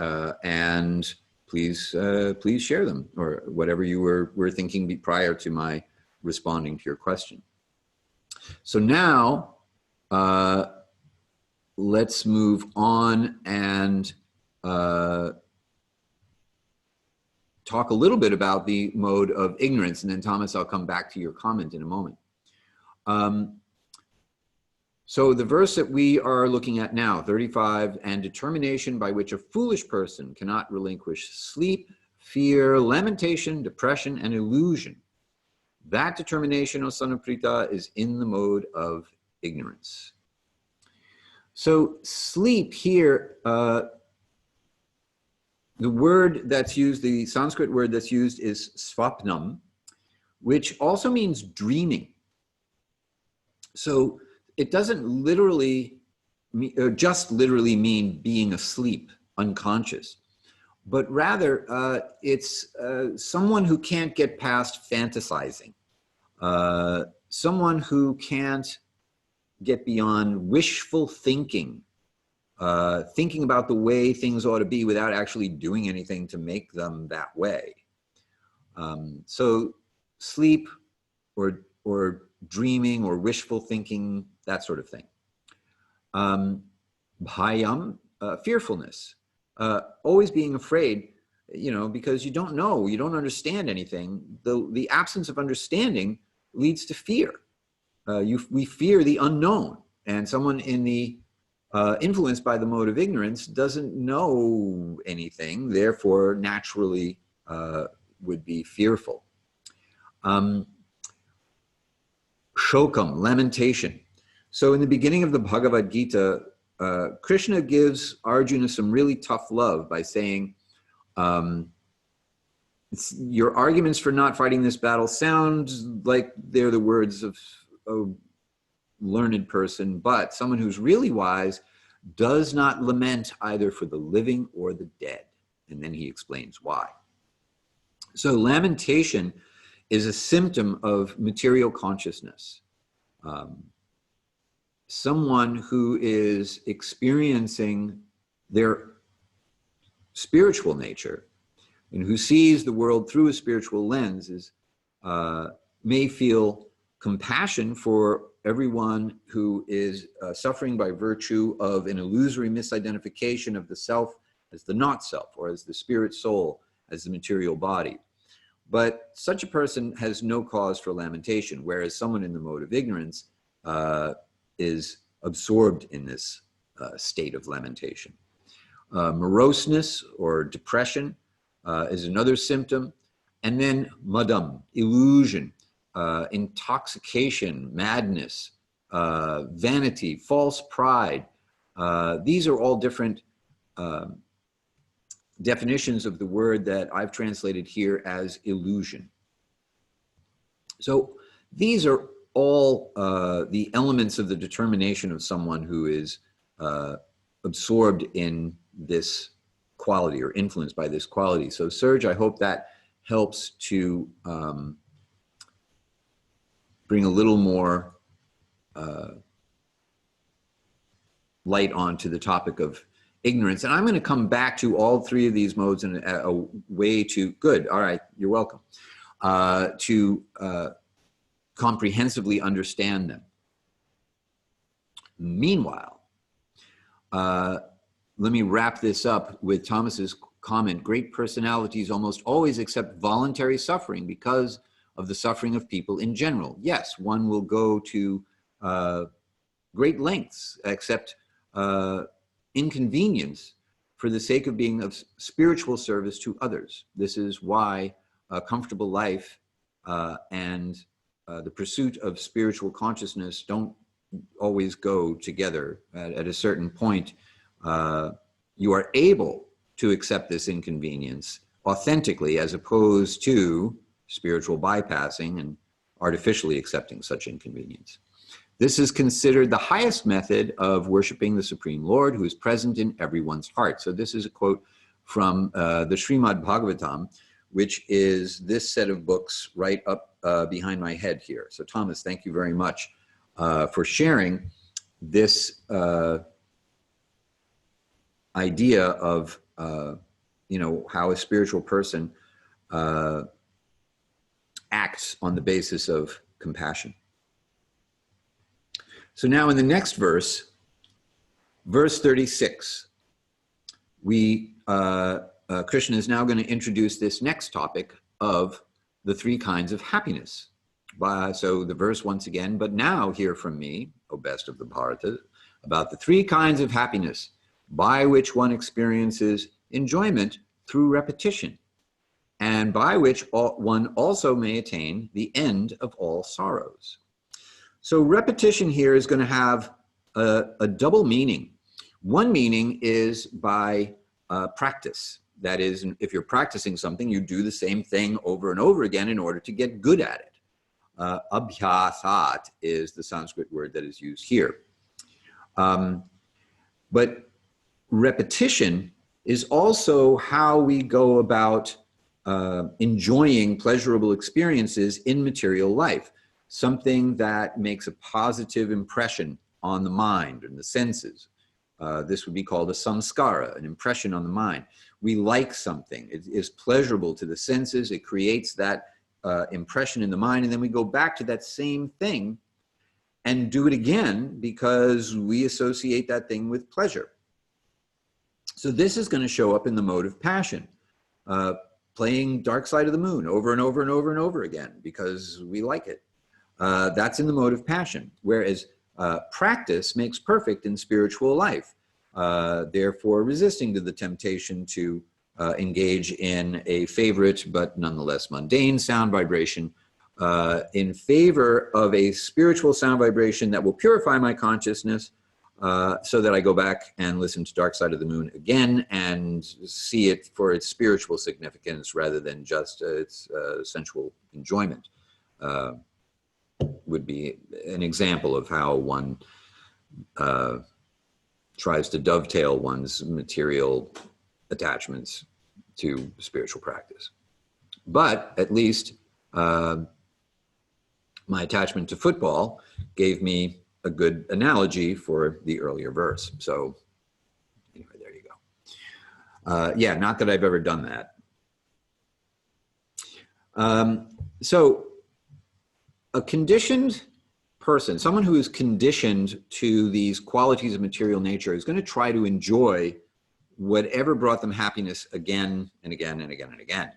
and please share them, or whatever you were thinking prior to my responding to your question. So now let's move on and talk a little bit about the mode of ignorance, and then Thomas, I'll come back to your comment in a moment. So the verse that we are looking at now, 35, and determination by which a foolish person cannot relinquish sleep, fear, lamentation, depression, and illusion. That determination, O son of Pritha, is in the mode of ignorance. So sleep here, the word that's used, the Sanskrit word that's used is svapnam, which also means dreaming. So it doesn't literally, just literally mean being asleep, unconscious, but rather it's someone who can't get past fantasizing, someone who can't get beyond wishful thinking, thinking about the way things ought to be without actually doing anything to make them that way. So sleep or dreaming or wishful thinking, that sort of thing. Bhayam, fearfulness, always being afraid, because you don't know, you don't understand anything. The absence of understanding leads to fear. We fear the unknown, and someone in the influenced by the mode of ignorance doesn't know anything, therefore naturally would be fearful. Shokam, lamentation. So in the beginning of the Bhagavad-gita, Krishna gives Arjuna some really tough love by saying, your arguments for not fighting this battle sound like they're the words of a learned person, but someone who's really wise does not lament either for the living or the dead. And then he explains why. So lamentation is a symptom of material consciousness. Someone who is experiencing their spiritual nature and who sees the world through a spiritual lens may feel compassion for everyone who is suffering by virtue of an illusory misidentification of the self as the not self, or as the spirit soul, as the material body. But such a person has no cause for lamentation, whereas someone in the mode of ignorance is absorbed in this state of lamentation. Moroseness or depression is another symptom. And then madam, illusion, intoxication, madness, vanity, false pride. These are all different definitions of the word that I've translated here as illusion. So these are all the elements of the determination of someone who is absorbed in this quality or influenced by this quality. So Serge, I hope that helps to bring a little more light onto the topic of ignorance. And I'm going to come back to all three of these modes in a way to, good, all right, you're welcome, to comprehensively understand them. Meanwhile, let me wrap this up with Thomas's comment. Great personalities almost always accept voluntary suffering because of the suffering of people in general. Yes, one will go to great lengths, accept inconvenience for the sake of being of spiritual service to others. This is why a comfortable life and the pursuit of spiritual consciousness don't always go together. At a certain point, you are able to accept this inconvenience authentically, as opposed to spiritual bypassing and artificially accepting such inconvenience. This is considered the highest method of worshiping the Supreme Lord, who is present in everyone's heart. So this is a quote from the Srimad Bhagavatam, which is this set of books right up behind my head here. So Thomas, thank you very much for sharing this idea of how a spiritual person acts on the basis of compassion. So now in the next verse, verse 36, Krishna is now going to introduce this next topic of the three kinds of happiness. So the verse once again, but now hear from me, O best of the Bharatas, about the three kinds of happiness by which one experiences enjoyment through repetition, and by which one also may attain the end of all sorrows. So repetition here is going to have a double meaning. One meaning is by practice. That is, if you're practicing something, you do the same thing over and over again in order to get good at it. Abhyasat is the Sanskrit word that is used here. But repetition is also how we go about enjoying pleasurable experiences in material life. Something that makes a positive impression on the mind and the senses. This would be called a samskara, an impression on the mind. We like something. It is pleasurable to the senses. It creates that impression in the mind, and then we go back to that same thing and do it again because we associate that thing with pleasure. So this is going to show up in the mode of passion, playing Dark Side of the Moon over and over and over and over again because we like it. That's in the mode of passion, whereas practice makes perfect in spiritual life, therefore resisting to the temptation to engage in a favorite but nonetheless mundane sound vibration in favor of a spiritual sound vibration that will purify my consciousness so that I go back and listen to Dark Side of the Moon again and see it for its spiritual significance rather than just its sensual enjoyment. Would be an example of how one tries to dovetail one's material attachments to spiritual practice. But at least my attachment to football gave me a good analogy for the earlier verse. So anyway, there you go. Yeah, not that I've ever done that. So a conditioned person, someone who is conditioned to these qualities of material nature, is going to try to enjoy whatever brought them happiness again and again and again and again.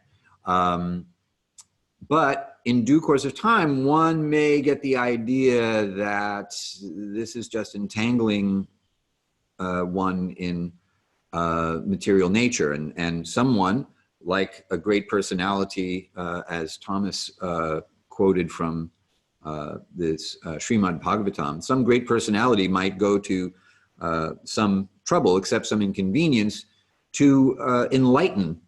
But in due course of time, one may get the idea that this is just entangling one in material nature. And someone like a great personality, as Thomas quoted from this Srimad Bhagavatam, some great personality might go to some trouble, accept some inconvenience to enlighten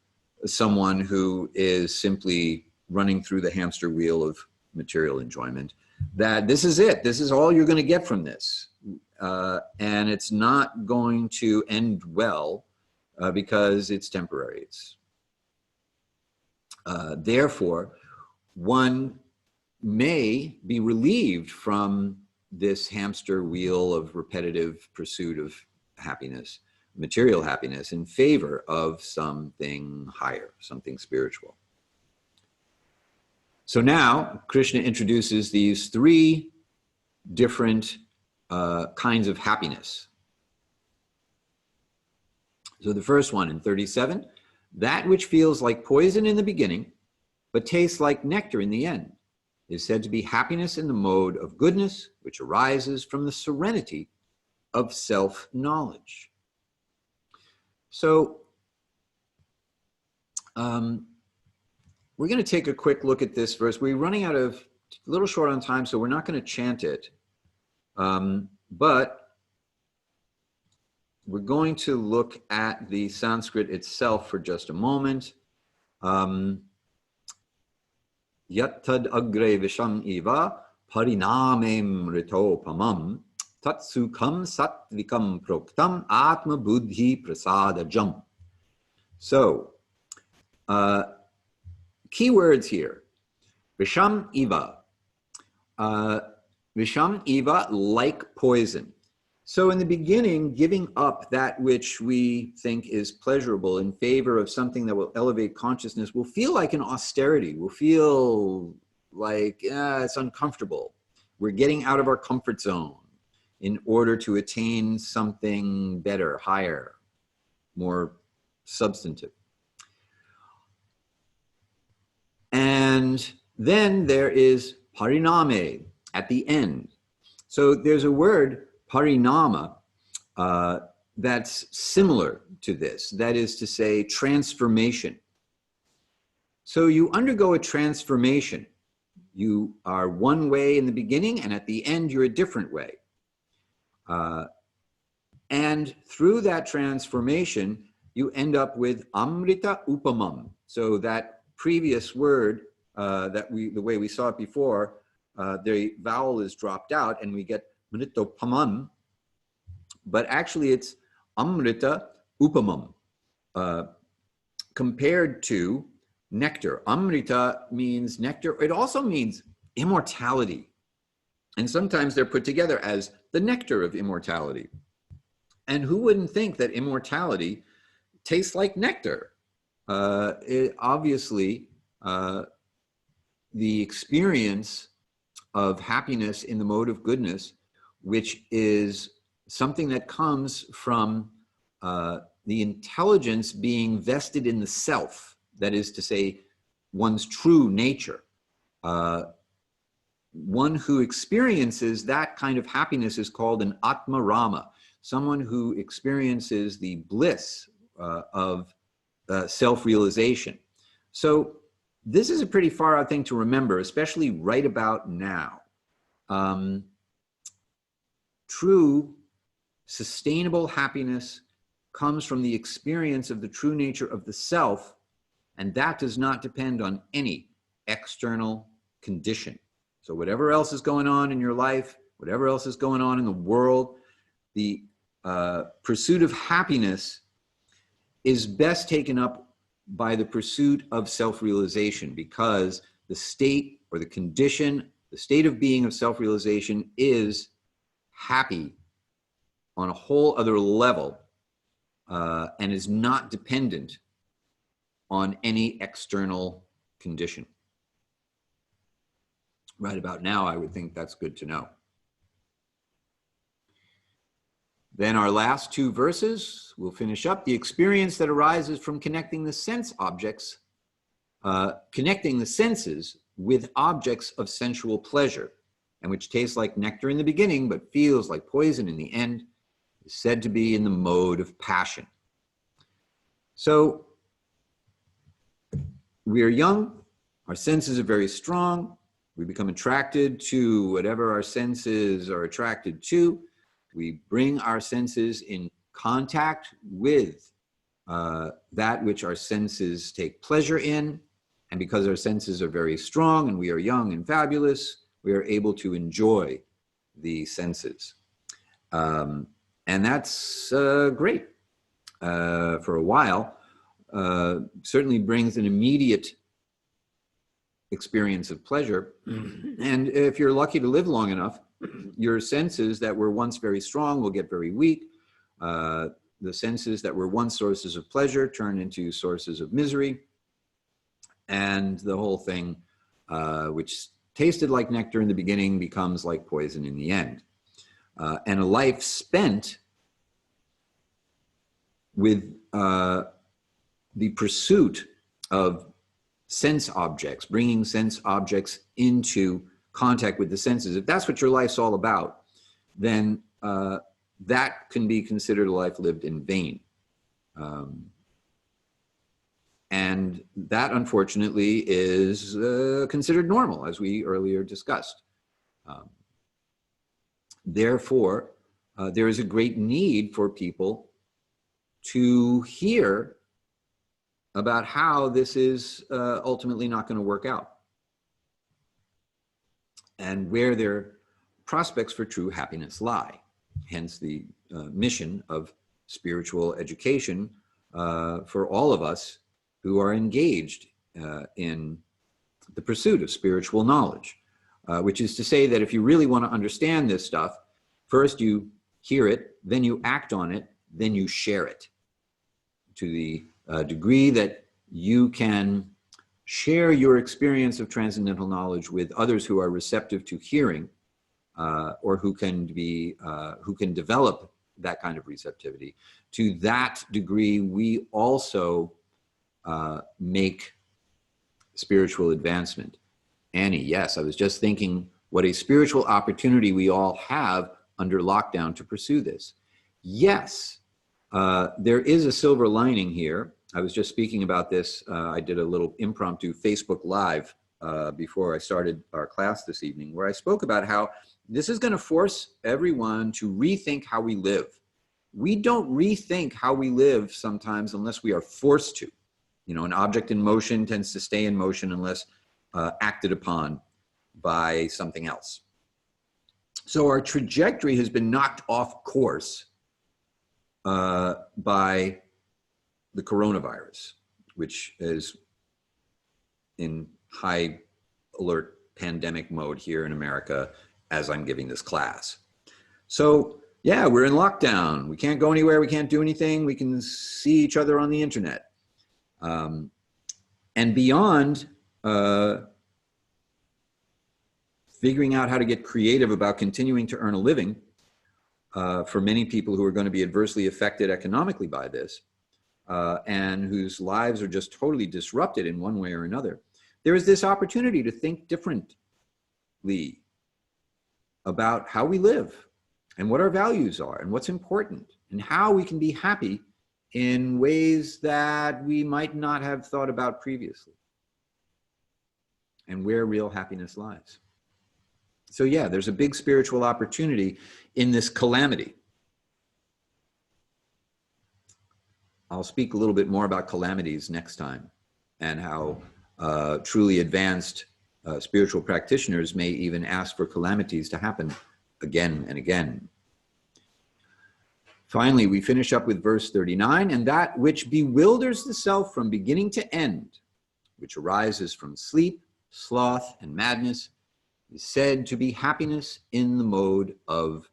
someone who is simply running through the hamster wheel of material enjoyment, that this is it. This is all you're going to get from this. And it's not going to end well because it's temporary. Therefore, one may be relieved from this hamster wheel of repetitive pursuit of happiness, material happiness, in favor of something higher, something spiritual. So now Krishna introduces these three different kinds of happiness. So the first one in 37, that which feels like poison in the beginning, but tastes like nectar in the end, is said to be happiness in the mode of goodness, which arises from the serenity of self-knowledge. So we're going to take a quick look at this verse. We're running out of, a little short on time, so we're not going to chant it. But we're going to look at the Sanskrit itself for just a moment. Yattad agre visham eva parinamem ritopamam tatsukam sattvikam proktam atma buddhi prasadajam. So, key words here. Visham eva. Visham eva, like poison. So in the beginning, giving up that which we think is pleasurable in favor of something that will elevate consciousness will feel like an austerity, will feel like it's uncomfortable. We're getting out of our comfort zone in order to attain something better, higher, more substantive. And then there is pariname at the end. So there's a word, parinama, that's similar to this. That is to say, transformation. So you undergo a transformation. You are one way in the beginning, and at the end, you're a different way. And through that transformation, you end up with amrita upamam. So that previous word, the way we saw it before, the vowel is dropped out, and we get mritopamam, but actually it's amrita upamam, compared to nectar. Amrita means nectar. It also means immortality. And sometimes they're put together as the nectar of immortality. And who wouldn't think that immortality tastes like nectar? Obviously, the experience of happiness in the mode of goodness, which is something that comes from the intelligence being vested in the self, that is to say, one's true nature. One who experiences that kind of happiness is called an Atma Rama, someone who experiences the bliss of self-realization. So this is a pretty far out thing to remember, especially right about now. True, sustainable happiness comes from the experience of the true nature of the self, and that does not depend on any external condition. So whatever else is going on in your life, whatever else is going on in the world, the pursuit of happiness is best taken up by the pursuit of self-realization, because the state or the condition, the state of being of self-realization is happy on a whole other level, and is not dependent on any external condition. Right about now, I would think that's good to know. Then our last two verses, we'll finish up. The experience that arises from connecting the sense objects, connecting the senses with objects of sensual pleasure, and which tastes like nectar in the beginning, but feels like poison in the end, is said to be in the mode of passion. So we are young, our senses are very strong, we become attracted to whatever our senses are attracted to. We bring our senses in contact with that which our senses take pleasure in. And because our senses are very strong and we are young and fabulous, we are able to enjoy the senses. And that's great for a while. Certainly brings an immediate experience of pleasure. And if you're lucky to live long enough, Your senses that were once very strong will get very weak. The senses that were once sources of pleasure turn into sources of misery. And the whole thing, which tasted like nectar in the beginning, becomes like poison in the end. And a life spent with the pursuit of sense objects, bringing sense objects into contact with the senses, if that's what your life's all about, then that can be considered a life lived in vain. And that, unfortunately, is considered normal, as we earlier discussed. Therefore, there is a great need for people to hear about how this is ultimately not going to work out, and where their prospects for true happiness lie. Hence the mission of spiritual education for all of us who are engaged in the pursuit of spiritual knowledge, which is to say that if you really want to understand this stuff, first you hear it, then you act on it, then you share it. To the degree that you can share your experience of transcendental knowledge with others who are receptive to hearing, or who can develop that kind of receptivity, to that degree we also make spiritual advancement. Annie, yes, I was just thinking what a spiritual opportunity we all have under lockdown to pursue this. Yes, there is a silver lining here. I was just speaking about this. I did a little impromptu Facebook Live before I started our class this evening, where I spoke about how this is going to force everyone to rethink how we live. We don't rethink how we live sometimes unless we are forced to. You know, an object in motion tends to stay in motion unless acted upon by something else. So our trajectory has been knocked off course by the coronavirus, which is in high alert pandemic mode here in America as I'm giving this class. So yeah, we're in lockdown. We can't go anywhere. We can't do anything. We can see each other on the internet. And beyond figuring out how to get creative about continuing to earn a living for many people who are going to be adversely affected economically by this, and whose lives are just totally disrupted in one way or another, there is this opportunity to think differently about how we live and what our values are and what's important and how we can be happy in ways that we might not have thought about previously, and where real happiness lies. So yeah, there's a big spiritual opportunity in this calamity. I'll speak a little bit more about calamities next time, and how truly advanced spiritual practitioners may even ask for calamities to happen again and again. Finally, we finish up with verse 39, and that which bewilders the self from beginning to end, which arises from sleep, sloth, and madness, is said to be happiness in the mode of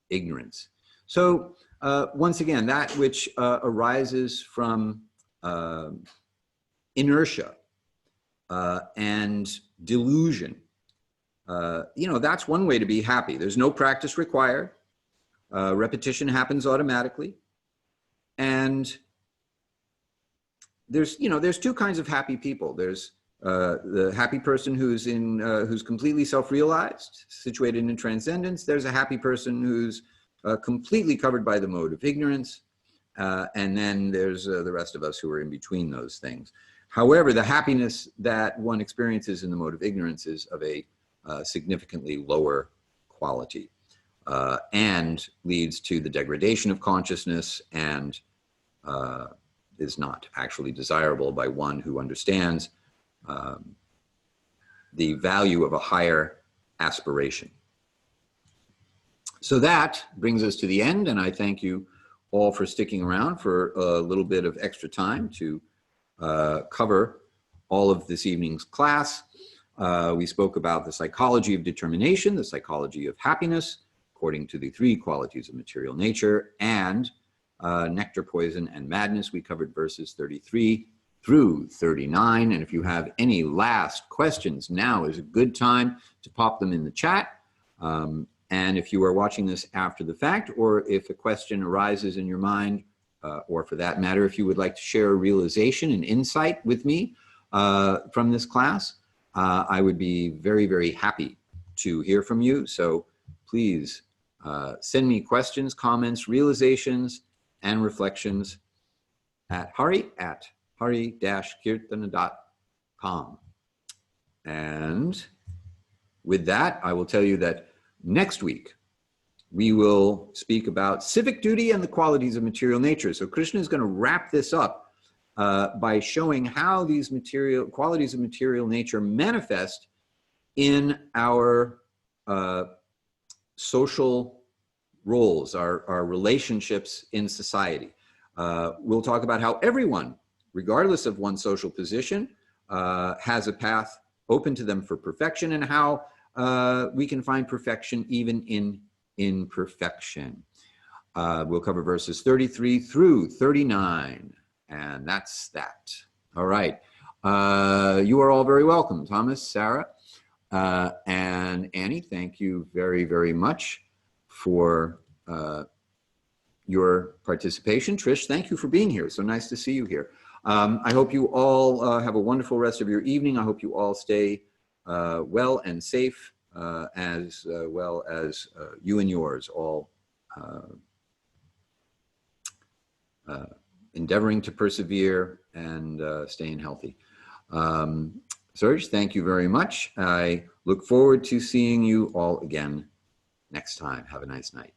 ignorance. So once again, that which arises from inertia and delusion, that's one way to be happy. There's no practice required. Repetition happens automatically. And there's two kinds of happy people. There's the happy person who's completely self-realized, situated in transcendence. There's a happy person who's completely covered by the mode of ignorance. And then there's the rest of us who are in between those things. However, the happiness that one experiences in the mode of ignorance is of a significantly lower quality, and leads to the degradation of consciousness, and is not actually desirable by one who understands the value of a higher aspiration. So that brings us to the end, and I thank you all for sticking around for a little bit of extra time to cover all of this evening's class. We spoke about the psychology of determination, the psychology of happiness, according to the 3 qualities of material nature, and nectar, poison, and madness. We covered verses 33 through 39. And if you have any last questions, now is a good time to pop them in the chat. And if you are watching this after the fact, or if a question arises in your mind, or for that matter, if you would like to share a realization and insight with me from this class, I would be very, very happy to hear from you. So please send me questions, comments, realizations, and reflections at hari-kirtana.com. And with that, I will tell you that next week, we will speak about civic duty and the qualities of material nature. So Krishna is going to wrap this up by showing how these qualities of material nature manifest in our social roles, our relationships in society. We'll talk about how everyone, regardless of one's social position, has a path open to them for perfection, and how we can find perfection even in imperfection. We'll cover verses 33 through 39, and that's that. All right. You are all very welcome. Thomas, Sarah, and Annie, thank you very, very much for your participation. Trish, thank you for being here. So nice to see you here. I hope you all have a wonderful rest of your evening. I hope you all stay well and safe, as well as you and yours, all endeavoring to persevere and staying healthy. Serge, thank you very much. I look forward to seeing you all again next time. Have a nice night.